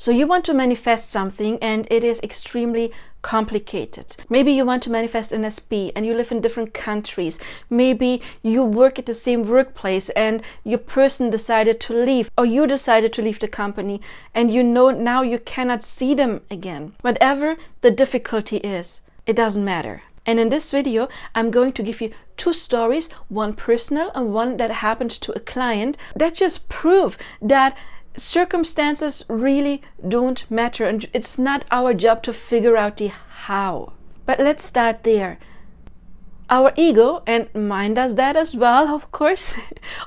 So you want to manifest something and it is extremely complicated. Maybe you want to manifest an SP and you live in different countries. Maybe you work at the same workplace and your person decided to leave, or you decided to leave the company and you know now you cannot see them again. Whatever the difficulty is, it doesn't matter. And in this video, I'm going to give you two stories, one personal and one that happened to a client, that just prove that circumstances really don't matter and it's not our job to figure out the how. But let's start there. Our ego, and mine does that as well, of course,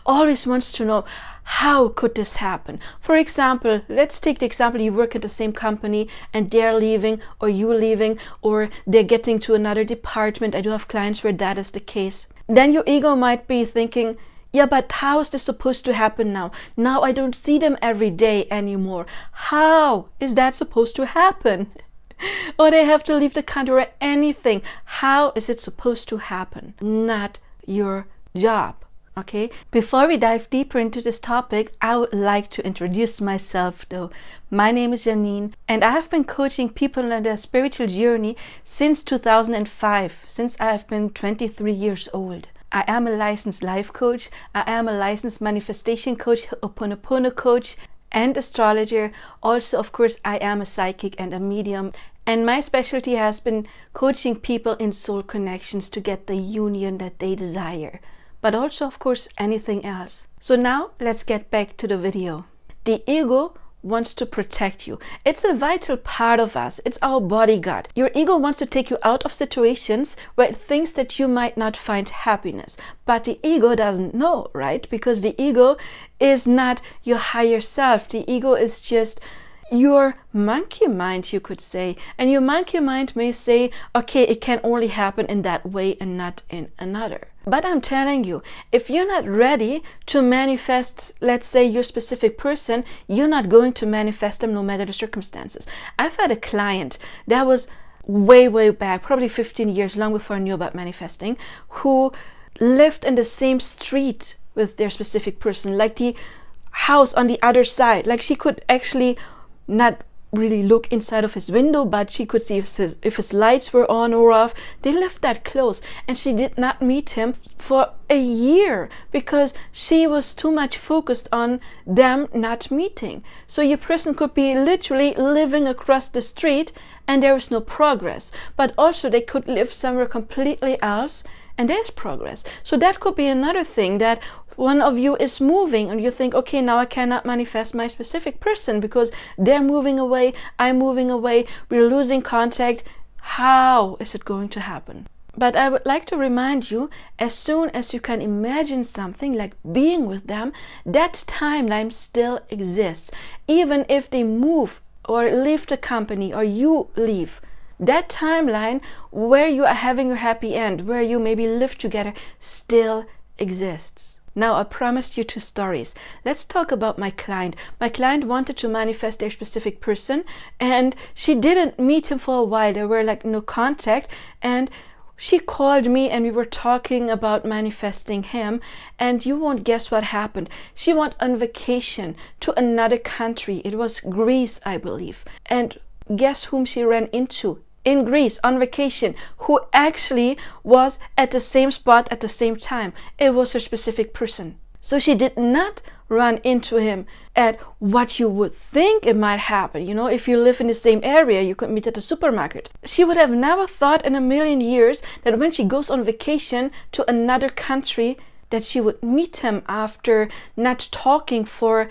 always wants to know, how could this happen? For example, let's take the example, you work at the same company and they're leaving, or you leaving, or they're getting to another department. I do have clients where that is the case. Then your ego might be thinking, yeah, but how is this supposed to happen now? Now I don't see them every day anymore. How is that supposed to happen? Or they have to leave the country or anything. How is it supposed to happen? Not your job. Okay, before we dive deeper into this topic, I would like to introduce myself though. My name is Janine and I have been coaching people on their spiritual journey since 2005, since I have been 23 years old. I am a licensed life coach, I am a licensed manifestation coach, Ho'oponopono coach, and astrologer. Also, of course, I am a psychic and a medium. And my specialty has been coaching people in soul connections to get the union that they desire. But also, of course, anything else. So now, let's get back to the video. The ego wants to protect you. It's a vital part of us. It's our bodyguard. Your ego wants to take you out of situations where it thinks that you might not find happiness. But the ego doesn't know, right? Because the ego is not your higher self. The ego is just your monkey mind, you could say. And your monkey mind may say, okay, it can only happen in that way and not in another. But I'm telling you, if you're not ready to manifest, let's say, your specific person, you're not going to manifest them no matter the circumstances. I've had a client that was way back, probably 15 years, long before I knew about manifesting, who lived in the same street with their specific person, like the house on the other side. Like she could actually not really look inside of his window, but she could see if his lights were on or off. They lived that close, and she did not meet him for a year because she was too much focused on them not meeting. So your person could be literally living across the street and there is no progress, but also they could live somewhere completely else and there's progress. So that could be another thing, that one of you is moving and you think, okay, now I cannot manifest my specific person because they're moving away, I'm moving away, we're losing contact. How is it going to happen? But I would like to remind you, as soon as you can imagine something like being with them, that timeline still exists. Even if they move or leave the company or you leave, that timeline where you are having your happy end, where you maybe live together, still exists. Now, I promised you two stories. Let's talk about my client. My client wanted to manifest their specific person and she didn't meet him for a while. There were like no contact, and she called me and we were talking about manifesting him, and you won't guess what happened. She went on vacation to another country. It was Greece, I believe. And guess whom she ran into? In Greece on vacation, who actually was at the same spot at the same time. It was her specific person. So she did not run into him at what you would think it might happen. You know, if you live in the same area, you could meet at the supermarket. She would have never thought in a million years that when she goes on vacation to another country, that she would meet him after not talking for,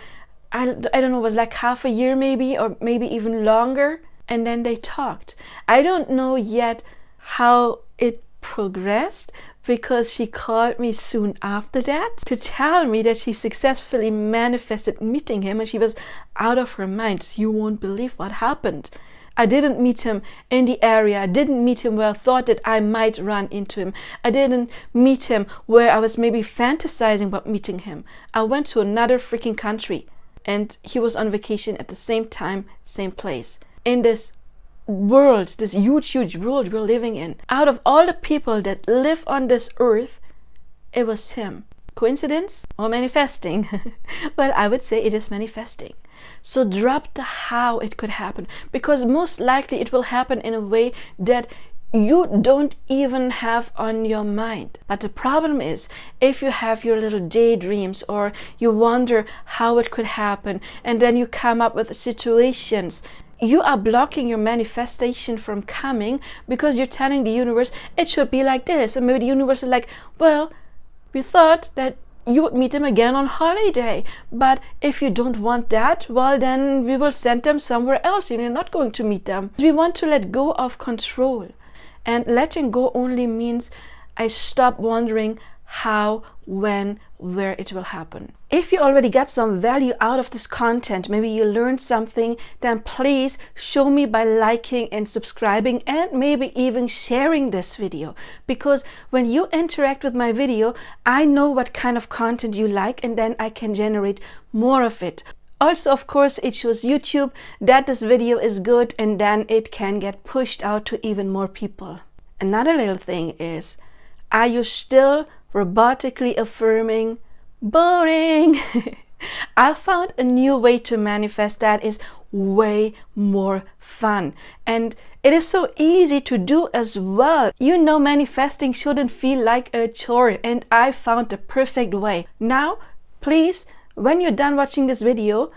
I don't know, it was like half a year maybe, or maybe even longer. And then they talked. I don't know yet how it progressed because she called me soon after that to tell me that she successfully manifested meeting him and she was out of her mind. You won't believe what happened. I didn't meet him in the area. I didn't meet him where I thought that I might run into him. I didn't meet him where I was maybe fantasizing about meeting him. I went to another freaking country and he was on vacation at the same time, same place. In this world, this huge world we're living in, out of all the people that live on this earth, it was him. Coincidence or manifesting? Well, I would say it is manifesting. So drop the how it could happen, because most likely it will happen in a way that you don't even have on your mind. But the problem is, if you have your little daydreams, or you wonder how it could happen, and then you come up with situations, you are blocking your manifestation from coming, because you're telling the universe it should be like this. And maybe the universe is like, well, we thought that you would meet them again on holiday, but if you don't want that, well, then we will send them somewhere else and you're not going to meet them. We want to let go of control, and letting go only means I stop wondering how, when, where it will happen. If you already got some value out of this content, maybe you learned something, then please show me by liking and subscribing, and maybe even sharing this video, because when you interact with my video, I know what kind of content you like, and then I can generate more of it. Also, of course, it shows YouTube that this video is good, and then it can get pushed out to even more people. Another little thing is, are you still robotically affirming boring? I found a new way to manifest that is way more fun, and it is so easy to do as well. You know, manifesting shouldn't feel like a chore, and I found the perfect way. Now, please, when you're done watching this video,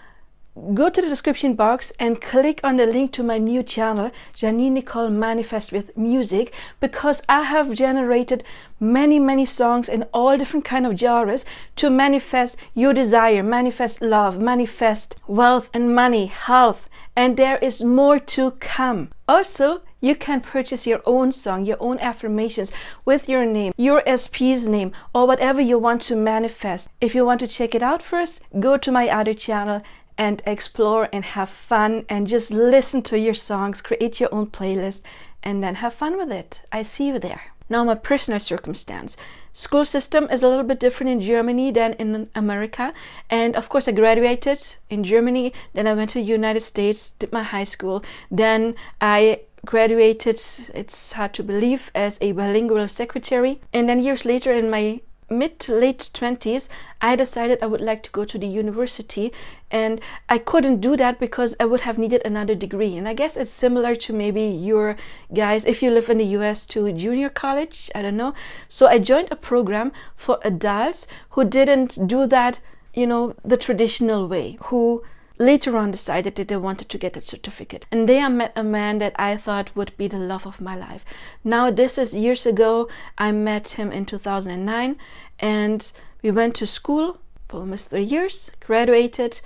go to the description box and click on the link to my new channel, Janine Nicole Manifest with Music, because I have generated many songs in all different kind of genres to manifest your desire, manifest love, manifest wealth and money, health, and there is more to come. Also, you can purchase your own song, your own affirmations with your name, your SP's name, or whatever you want to manifest. If you want to check it out first, go to my other channel and explore and have fun and just listen to your songs, create your own playlist, and then have fun with it. I see you there. Now, my personal circumstance. School system is a little bit different in Germany than in America. And of course, I graduated in Germany. Then I went to the United States, did my high school. Then I graduated, it's hard to believe, as a bilingual secretary. And then years later, in my mid to late 20s, I decided I would like to go to the university, and I couldn't do that because I would have needed another degree. And I guess it's similar to maybe your guys, if you live in the US, to junior college, I don't know. So I joined a program for adults who didn't do that, you know, the traditional way, who later on decided that they wanted to get a certificate. And there I met a man that I thought would be the love of my life. Now, this is years ago. I met him in 2009, and we went to school for almost 3 years, graduated.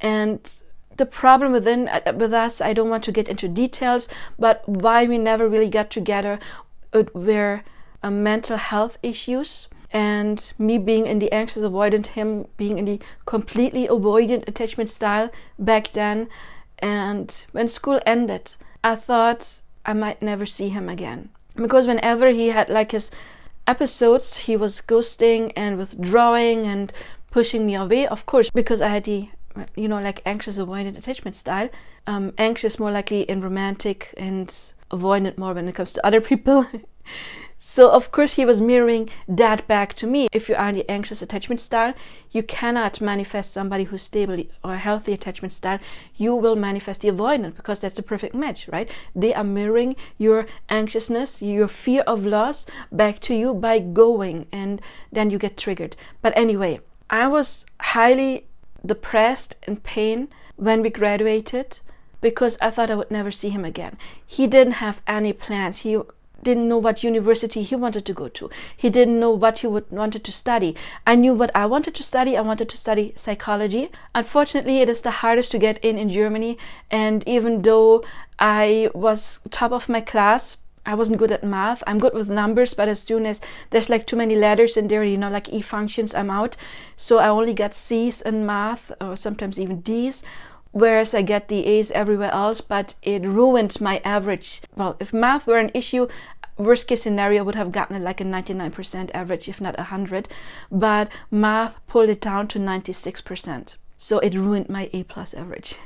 And the problem with us, I don't want to get into details, but why we never really got together were mental health issues. And me being in the anxious avoidant, him being in the completely avoidant attachment style back then. And when school ended, I thought I might never see him again, because whenever he had like his episodes, he was ghosting and withdrawing and pushing me away. Of course, because I had the, you know, like anxious avoidant attachment style. Anxious more likely in romantic, and avoidant more when it comes to other people. So of course he was mirroring that back to me. If you are in the anxious attachment style, you cannot manifest somebody who's stable or healthy attachment style. You will manifest the avoidant, because that's the perfect match, right? They are mirroring your anxiousness, your fear of loss back to you by going, and then you get triggered. But anyway, I was highly depressed and pain when we graduated, because I thought I would never see him again. He didn't have any plans. He didn't know what university he wanted to go to. He didn't know what he wanted to study. I knew what I wanted to study. I wanted to study psychology. Unfortunately, it is the hardest to get in Germany. And even though I was top of my class, I wasn't good at math. I'm good with numbers, but as soon as there's like too many letters in there, you know, like E functions, I'm out. So I only got C's in math, or sometimes even D's, whereas I get the A's everywhere else. But it ruined my average. Well, if math were an issue, worst case scenario, would have gotten like a 99% average, if not 100. But math pulled it down to 96%. So it ruined my A+ average.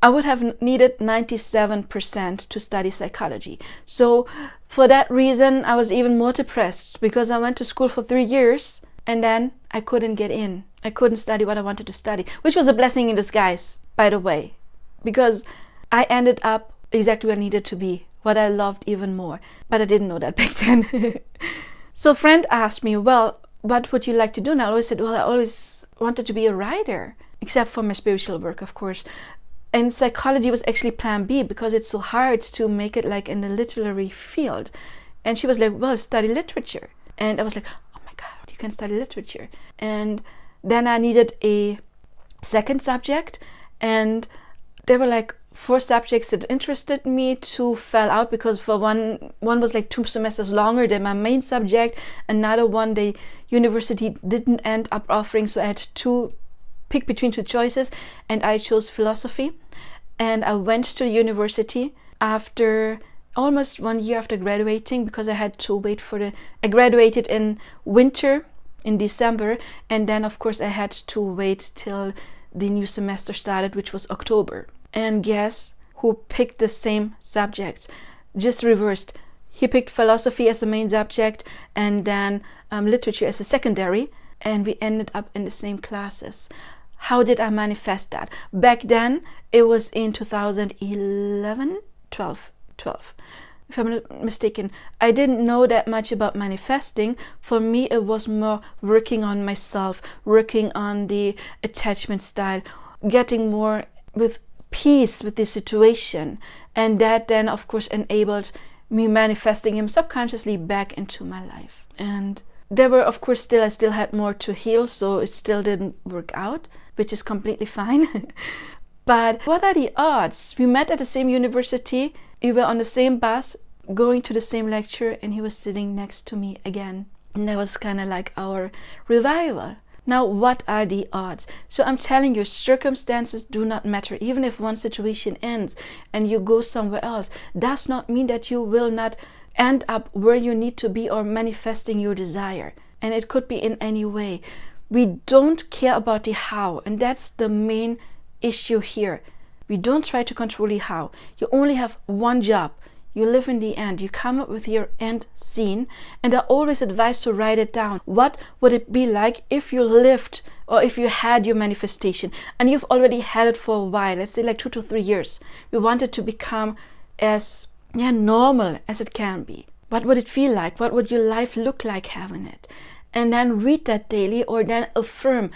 I would have needed 97% to study psychology. So for that reason, I was even more depressed, because I went to school for 3 years And then I couldn't get in. I couldn't study what I wanted to study, which was a blessing in disguise, by the way, because I ended up exactly where I needed to be, what I loved even more. But I didn't know that back then. So a friend asked me, well, what would you like to do? And I always said, well, I always wanted to be a writer, except for my spiritual work, of course. And psychology was actually plan B, because it's so hard to make it like in the literary field. And she was like, well, study literature. And I was like, oh my God, you can study literature. And then I needed a second subject, and there were like 4 subjects that interested me. 2 fell out because for one was like 2 semesters longer than my main subject. Another one the university didn't end up offering, so I had to pick between 2 choices, and I chose philosophy. And I went to university after almost 1 year after graduating, because I had to wait for I graduated in winter in December, and then of course I had to wait till the new semester started, which was October. And guess who picked the same subject? Just reversed. He picked philosophy as the main subject, and then literature as a secondary, and we ended up in the same classes. How did I manifest that? Back then, it was in 2011, 12, if I'm not mistaken. I didn't know that much about manifesting. For me, it was more working on myself, working on the attachment style, getting more with peace with the situation. And that then, of course, enabled me manifesting him subconsciously back into my life. And there were, of course, I still had more to heal, so it still didn't work out, which is completely fine. But what are the odds? We met at the same university, we were on the same bus, going to the same lecture, and he was sitting next to me again. And that was kind of like our revival. Now, what are the odds? So I'm telling you, circumstances do not matter. Even if one situation ends and you go somewhere else, does not mean that you will not end up where you need to be or manifesting your desire. And it could be in any way. We don't care about the how, and that's the main issue here. We don't try to control the how. You only have one job. You live in the end. You come up with your end scene, and I always advise to write it down. What would it be like if you lived, or if you had your manifestation and you've already had it for a while, let's say like 2 to 3 years. We want it to become as normal as it can be. What would it feel like? What would your life look like having it? And then read that daily, or then affirm,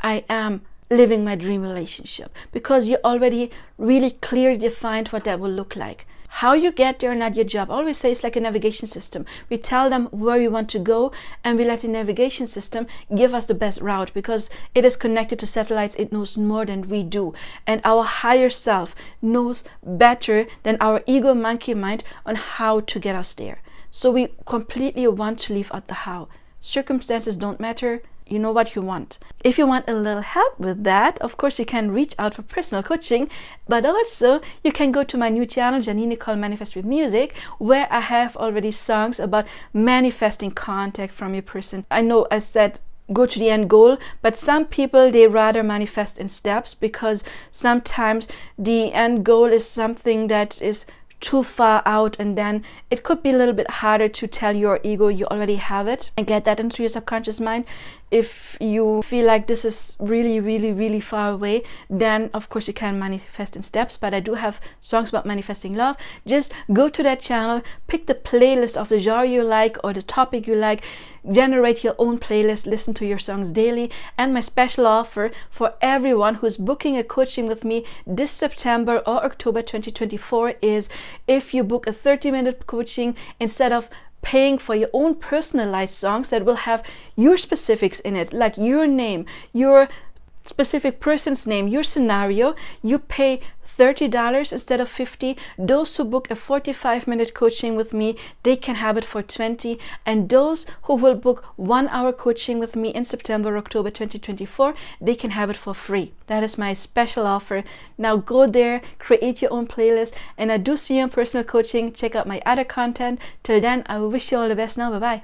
I am living my dream relationship, because you already really clearly defined what that will look like. How you get there, not your job. I always say it's like a navigation system. We tell them where we want to go, and we let the navigation system give us the best route, because it is connected to satellites. It knows more than we do, and our higher self knows better than our ego monkey mind on how to get us there. So we completely want to leave out the how. Circumstances don't matter. You know what you want. If you want a little help with that, of course you can reach out for personal coaching, but also you can go to my new channel, Janine Nicole Manifest with Music, where I have already songs about manifesting contact from your person. I know I said go to the end goal, but some people, they rather manifest in steps, because sometimes the end goal is something that is too far out, and then it could be a little bit harder to tell your ego you already have it and get that into your subconscious mind. If you feel like this is really, really, really far away, then of course you can manifest in steps. But I do have songs about manifesting love. Just go to that channel, pick the playlist of the genre you like or the topic you like, generate your own playlist, listen to your songs daily. And my special offer for everyone who's booking a coaching with me this September or October 2024 is, if you book a 30-minute coaching, instead of paying for your own personalized songs that will have your specifics in it, like your name, your specific person's name, your scenario, you pay $30 instead of $50. Those who book a 45-minute coaching with me, they can have it for $20. And those who will book 1 hour coaching with me in September, October 2024, they can have it for free. That is my special offer. Now go there, create your own playlist, and I do see you in personal coaching. Check out my other content. Till then, I wish you all the best now. Bye bye.